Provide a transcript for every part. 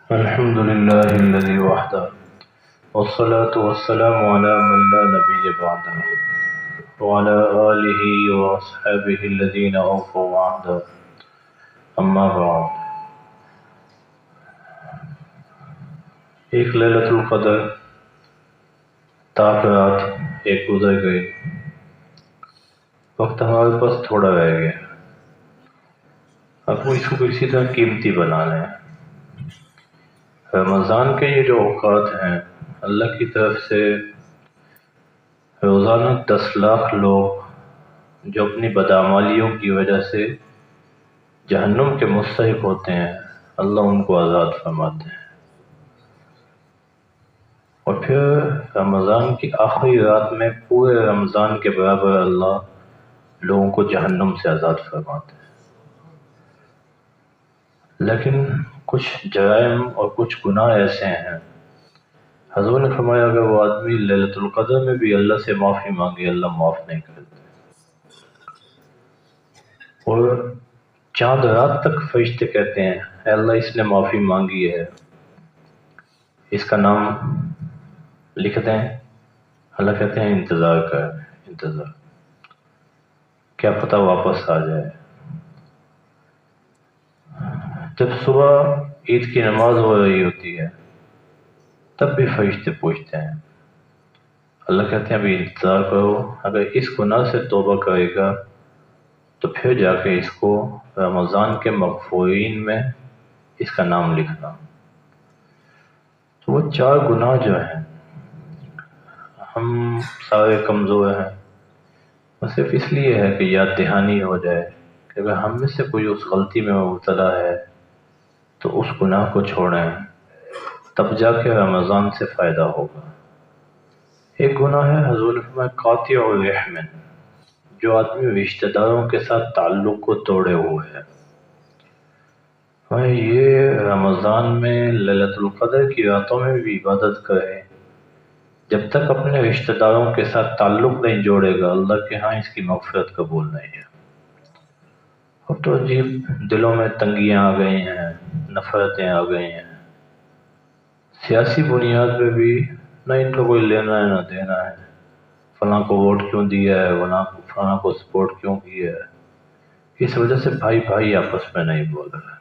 الحمد لله الذي وحده والصلاة والسلام على من لا نبي بعده وعلى آله وأصحابه الذين أوفوا وعده أما بعد. ایک لیلۃ القدر تاک رات ایک گزر گئی. وقت ہمارے پاس تھوڑا رہ گیا. اب اس کو کسی طرح قیمتی بنا لیں. رمضان کے یہ جو اوقات ہیں اللہ کی طرف سے روزانہ 10 لاکھ لوگ جو اپنی بدعمالیوں کی وجہ سے جہنم کے مستحق ہوتے ہیں اللہ ان کو آزاد فرماتے ہیں. اور پھر رمضان کی آخری رات میں پورے رمضان کے برابر اللہ لوگوں کو جہنم سے آزاد فرماتے ہیں. لیکن کچھ جرائم اور کچھ گناہ ایسے ہیں حضور نے فرمایا اگر وہ آدمی لیلۃ القدر میں بھی اللہ سے معافی مانگے اللہ معاف نہیں کرتے. اور چاند رات تک فرشتے کہتے ہیں اے اللہ اس نے معافی مانگی ہے اس کا نام لکھ دیں. اللہ کہتے ہیں انتظار کر انتظار کیا پتہ واپس آ جائے. جب صبح عید کی نماز ہو رہی ہوتی ہے تب بھی فرشتے پوچھتے ہیں. اللہ کہتے ہیں ابھی انتظار کرو اگر اس گناہ سے توبہ کرے گا تو پھر جا کے اس کو رمضان کے مغفورین میں اس کا نام لکھنا. تو وہ 4 گناہ جو ہیں ہم سارے کمزور ہیں. وہ صرف اس لیے ہے کہ یاد دہانی ہو جائے کہ اگر ہم میں سے کوئی اس غلطی میں مبتلا ہے تو اس گناہ کو چھوڑیں تب جا کے رمضان سے فائدہ ہوگا. ایک گناہ ہے حضور نے فرمایا قاطع الرحم جو آدمی رشتہ داروں کے ساتھ تعلق کو توڑے ہوئے ہے. یہ رمضان میں لیلۃ القدر کی راتوں میں بھی عبادت کرے جب تک اپنے رشتہ داروں کے ساتھ تعلق نہیں جوڑے گا اللہ کے ہاں اس کی مغفرت قبول نہیں ہے. اب تو عجیب دلوں میں تنگیاں آ گئی ہیں نفرتیں آ گئی ہیں. سیاسی بنیاد پہ بھی نہ ان کو کوئی لینا ہے نہ دینا ہے. فلاں کو ووٹ کیوں دیا ہے فلاں کو سپورٹ کیوں کیا ہے. اس وجہ سے بھائی آپس میں نہیں بول رہے.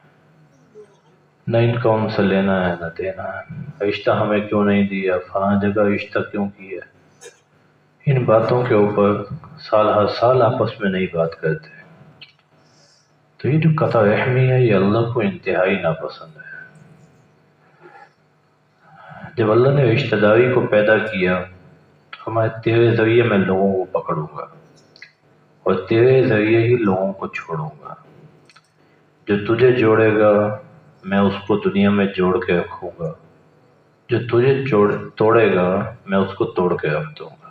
نہ ان کا ان سے لینا ہے نہ دینا ہے. رشتہ ہمیں کیوں نہیں دیا فلاں جگہ رشتہ کیوں کیا. ان باتوں کے اوپر سال ہر سال آپس میں نہیں بات کرتے. تو یہ جو قطع رحمی ہے یہ اللہ کو انتہائی ناپسند ہے. جب اللہ نے رشتہ داری کو پیدا کیا تو ہمارے تیرے ذریعے میں لوگوں کو پکڑوں گا اور تیرے ذریعے ہی لوگوں کو چھوڑوں گا. جو تجھے جوڑے گا میں اس کو دنیا میں جوڑ کے رکھوں گا. جو تجھے توڑے گا میں اس کو توڑ کے رکھ دوں گا.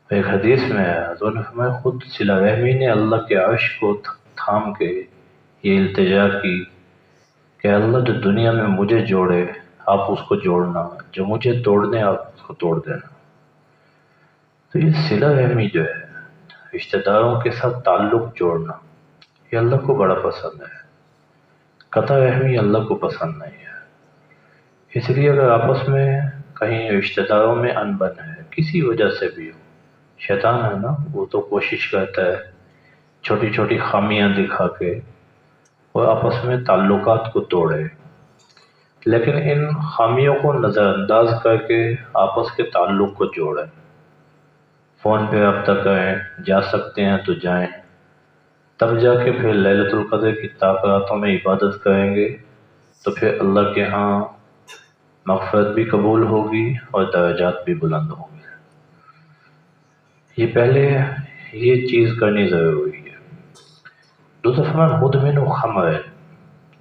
ایک حدیث میں ہے حضور نے فرمایا خود صلہ رحمی نے اللہ کے عرش کو تھام کے یہ التجا کی کہ اللہ جو دنیا میں مجھے جوڑے آپ اس کو جوڑنا جو مجھے توڑنے آپ اس کو توڑ دینا. تو یہ صلہ رحمی جو ہے رشتہ داروں کے ساتھ تعلق جوڑنا یہ اللہ کو بڑا پسند ہے. قطع رحمی اللہ کو پسند نہیں ہے. اس لیے اگر آپس میں کہیں رشتہ داروں میں انبن ہے کسی وجہ سے بھی ہو شیطان ہے نا وہ تو کوشش کرتا ہے چھوٹی چھوٹی خامیاں دکھا کے اور آپس میں تعلقات کو توڑے. لیکن ان خامیوں کو نظر انداز کر کے آپس کے تعلق کو جوڑیں. فون پہ رابطہ کریں جا سکتے ہیں تو جائیں تب جا کے پھر لیلۃ القدر کی راتوں میں عبادت کریں گے تو پھر اللہ کے ہاں مغفرت بھی قبول ہوگی اور درجات بھی بلند ہوں گے. یہ پہلے یہ چیز کرنی ضروری ہے. دوسرا فرمان مدمن و خمر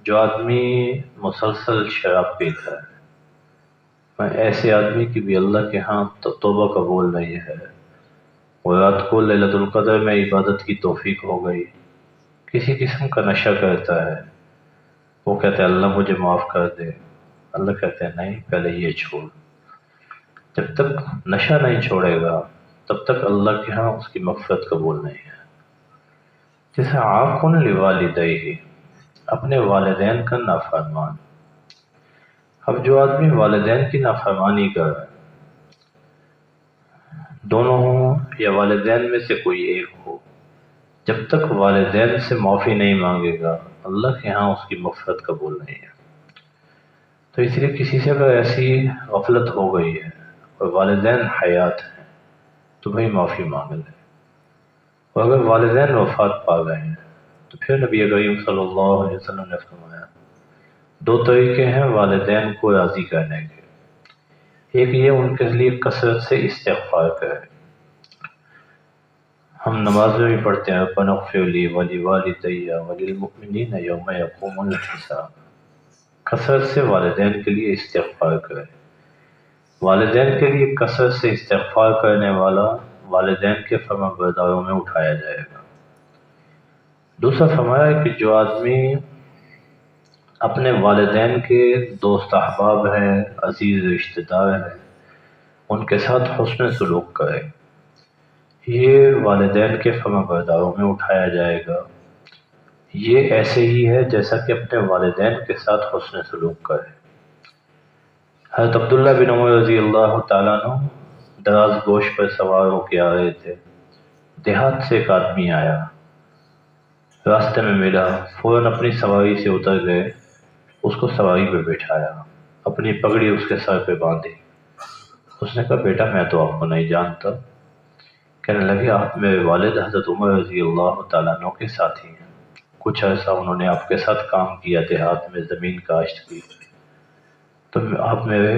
جو آدمی مسلسل شراب پیتا ہے ایسے آدمی کی بھی اللہ کے ہاں توبہ قبول نہیں ہے. وہ رات کو لیلۃ القدر میں عبادت کی توفیق ہو گئی کسی قسم کا نشہ کرتا ہے وہ کہتا ہے اللہ مجھے معاف کر دے. اللہ کہتے ہیں نہیں پہلے یہ چھوڑ. جب تک نشہ نہیں چھوڑے گا تب تک اللہ کے ہاں اس کی مغفرت قبول نہیں ہے. جیسے عاقن لوالدیہ اپنے والدین کا نافرمان اب جو آدمی والدین کی نافرمانی کر رہا ہے، دونوں ہوں یا والدین میں سے کوئی ایک ہو، جب تک والدین سے معافی نہیں مانگے گا اللہ کے ہاں اس کی مغفرت قبول نہیں ہے۔ تو اس لیے کسی سے اگر ایسی غفلت ہو گئی ہے اور والدین حیات ہیں تو بھائی معافی مانگ لیں، اور اگر والدین وفات پا گئے ہیں تو پھر نبی کریم صلی اللہ علیہ وسلم نے فرمایا دو طریقے ہیں والدین کو راضی کرنے کے، ایک یہ ان کے لیے کثرت سے استغفار کرے۔ ہم نماز میں بھی پڑھتے ہیں ربنا اغفر لی ولوالدی وللمؤمنین یوم یقوم الحساب، کثرت سے والدین کے لیے استغفار کرے۔ والدین کے لیے کثرت سے استغفار کرنے والا والدین کے فرمانبرداروں میں اٹھایا جائے گا۔ دوسرا فرمایا کہ جو آدمی اپنے والدین کے دوست احباب ہیں، عزیز رشتہ دار ہیں، ان کے ساتھ حسن سلوک کرے، یہ والدین کے فرمانبرداروں میں اٹھایا جائے گا۔ یہ ایسے ہی ہے جیسا کہ اپنے والدین کے ساتھ حسن سلوک کرے۔ حضرت عبداللہ بن عمر رضی اللہ تعالیٰ عنہ دراز گوش پر سوار ہو کے آ رہے تھے، دیہات سے ایک آدمی آیا، راستے میں ملا، فوراً اپنی سواری سے اتر گئے، اس کو سواری پہ بٹھایا، اپنی پگڑی اس کے سر پہ باندھی۔ اس نے کہا بیٹا میں تو آپ کو نہیں جانتا۔ کہنے لگے آپ میرے والد حضرت عمر رضی اللہ تعالیٰ عنہ کے ساتھی ہیں، کچھ عرصہ انہوں نے آپ کے ساتھ کام کیا، دیہات میں زمین کاشت کی، تو آپ میرے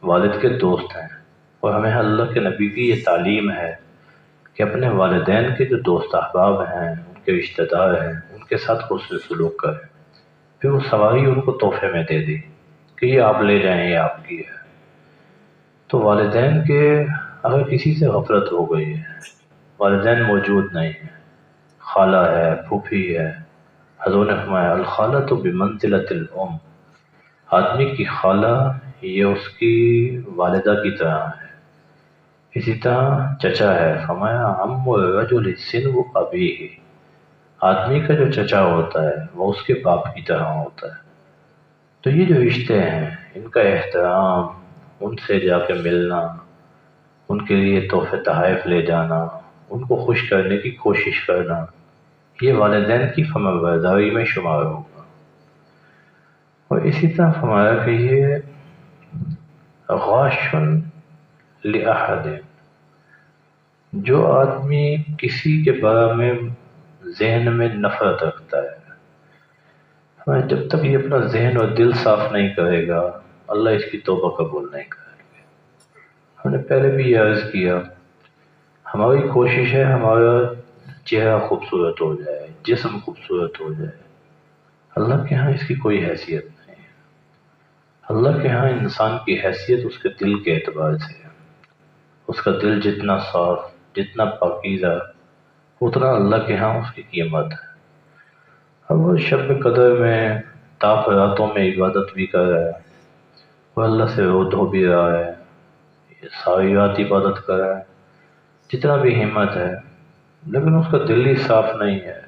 والد کے دوست ہیں، اور ہمیں اللہ کے نبی کی یہ تعلیم ہے کہ اپنے والدین کے جو دوست احباب ہیں، ان کے رشتہ دار ہیں، ان کے ساتھ حسن سلوک کریں۔ پھر وہ سواری ان کو تحفے میں دے دی کہ یہ آپ لے جائیں، یہ آپ کی ہے۔ تو والدین کے اگر کسی سے غفلت ہو گئی ہے، والدین موجود نہیں ہیں، خالہ ہے، پھوپھی ہے، حضور نے فرمایا الخالۃ بمنزلۃ الام، آدمی کی خالہ یہ اس کی والدہ کی طرح ہے۔ اسی طرح چچا ہے، فرمایا عم الرجل سنو ابیہ، آدمی کا جو چچا ہوتا ہے وہ اس کے باپ کی طرح ہوتا ہے۔ تو یہ جو رشتے ہیں ان کا احترام، ان سے جا کے ملنا، ان کے لیے تحفے تحائف لے جانا، ان کو خوش کرنے کی کوشش کرنا، یہ والدین کی فرمانبرداری میں شمار ہوگا۔ اور اسی طرح فرمایا کہ یہ غاشن لأحد، جو آدمی کسی کے بارے میں ذہن میں نفرت رکھتا ہے، جب تک یہ اپنا ذہن اور دل صاف نہیں کرے گا اللہ اس کی توبہ قبول نہیں کرے گا۔ ہم نے پہلے بھی یہ عرض کیا، ہماری کوشش ہے ہمارا چہرہ خوبصورت ہو جائے، جسم خوبصورت ہو جائے، اللہ کے ہاں اس کی کوئی حیثیت نہیں ہے۔ اللہ کے ہاں انسان کی حیثیت اس کے دل کے اعتبار سے ہے۔ اس کا دل جتنا صاف، جتنا پاکیزہ، اتنا اللہ کے ہاں اس کی قیمت ہے۔ اب وہ شب قدر میں تاپ راتوں میں عبادت بھی کر رہا ہے، وہ اللہ سے رو دھو بھی رہا ہے، ساری رات عبادت کر رہا ہے، جتنا بھی ہمت ہے، لیکن اس کا دل ہی صاف نہیں ہے،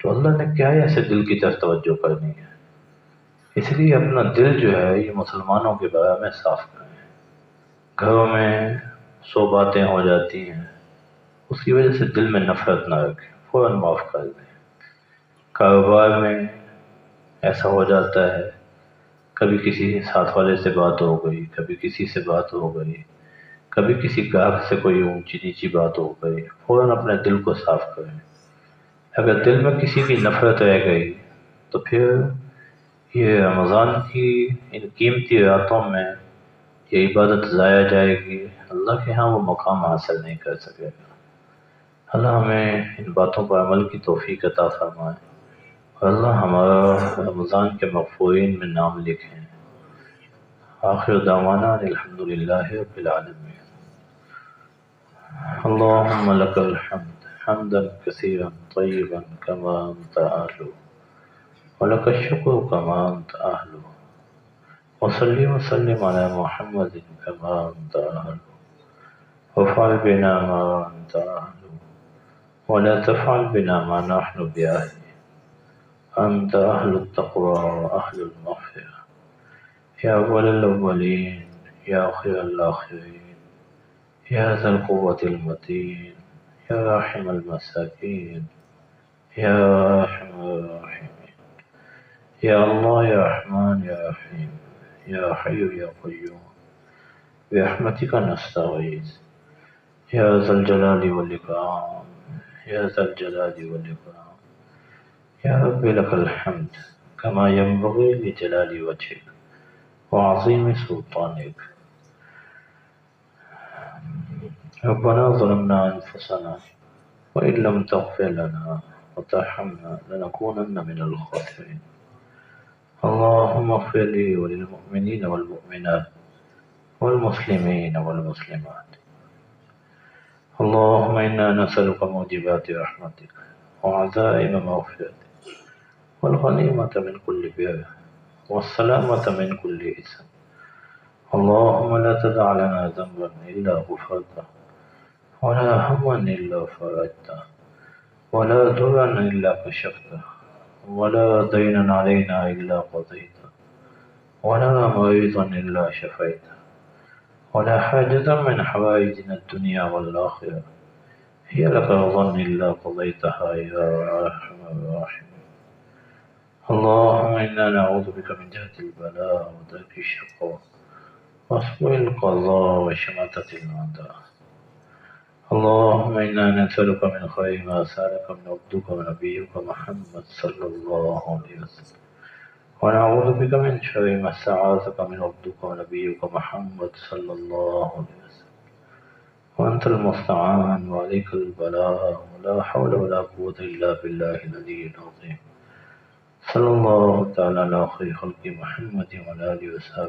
تو اللہ نے کیا ایسے دل کی طرف توجہ کرنی ہے؟ اس لیے اپنا دل جو ہے یہ مسلمانوں کے بارے میں صاف کریں۔ گھروں میں 100 باتیں ہو جاتی ہیں، اس کی وجہ سے دل میں نفرت نہ رکھیں، فوراً معاف کر دیں۔ کاروبار میں ایسا ہو جاتا ہے، کبھی کسی ساتھ والے سے بات ہو گئی، کبھی کسی سے بات ہو گئی، کبھی کسی گاہک سے کوئی اونچی نیچی بات ہو گئی، فوراً اپنے دل کو صاف کریں۔ اگر دل میں کسی کی نفرت رہ گئی تو پھر یہ رمضان کی ان قیمتی راتوں میں یہ عبادت ضائع جائے گی، اللہ کے ہاں وہ مقام حاصل نہیں کر سکے گا۔ اللہ ہمیں ان باتوں پر عمل کی توفیق عطا فرمائے، اور اللہ ہمارا رمضان کے مغفورین میں نام لکھیں۔ آخر دعوانا الحمدللہ رب العالمین۔ اللهم لك الحمد حمدا كثيرا طيبا كما أنت أهله، ولك الشكر كما أنت أهله، وصلي وسلم على محمد كما أنت أهله، وافعل بنا ما أنت أهله، ولا تفعل بنا ما نحن بأهله، أنت أهل التقوى وأهل المغفرة، يا أول الأولين يا خير الآخرين يا ذا القوة المتين يا راحم المساكين يا أرحم الراحمين يا الله يا رحمن يا رحيم يا حي يا قيوم برحمتك نستغيث يا ذا الجلال والإكرام يا ذا الجلال والإكرام يا رب لك الحمد كما ينبغي لجلال وجهك وعظيم سلطانك. ربنا ظلمنا أنفسنا وإن لم تغفر لنا وترحمنا لنكونن من الخاسرين. اللهم اغفر لي وللمؤمنين والمؤمنات والمسلمين والمسلمات. اللهم إنا نسألك موجبات رحمتك وعزائم مغفرتك والغنيمة من كل بر والسلامة من كل إثم. اللهم لا تدع لنا ذنبا إلا غفرته ولا هما إلا فرجته ولا ضرا إلا كشفته ولا دينا علينا إلا قضيته ولا مريضا إلا شفيته ولا حاجة من حوائجنا الدنيا والآخرة هي لك رضا إلا قضيتها يا أرحم الراحمين. اللهم إنا نعوذ بك من جهد البلاء ودرك الشقاء وسوء القضاء وشماتة الأعداء. اللهم إنا نسألك من خير ما سألك من عبدك ونبيك محمد صلى الله عليه وسلم ونعوذ بك من شر ما استعاذك من عبدك ونبيك محمد صلى الله عليه وسلم وأنت المستعان وعليك البلاء ولا حول ولا قوة إلا بالله العلي العظيم. صلى الله تعالى على خير خلق محمد وعلى آله وصحبه